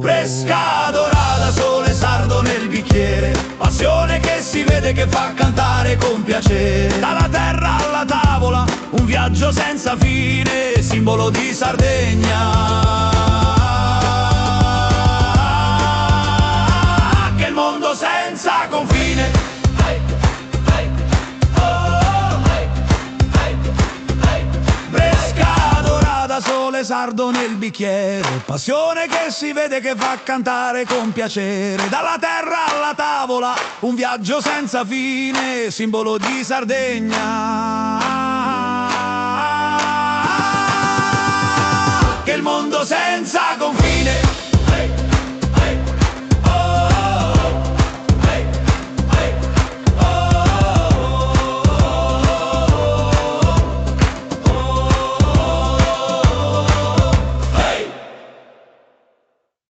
Bresca dorata, sole sardo nel bicchiere, passione che si vede, che fa cantare con piacere. Dalla terra alla tavola, un viaggio senza fine, simbolo di Sardegna. Che il mondo senza confine. Bresca dorata, sole sardo nel bicchiere, passione che si vede, che fa cantare con piacere. Dalla terra alla tavola, un viaggio senza fine, simbolo di Sardegna. Che il mondo senza confine.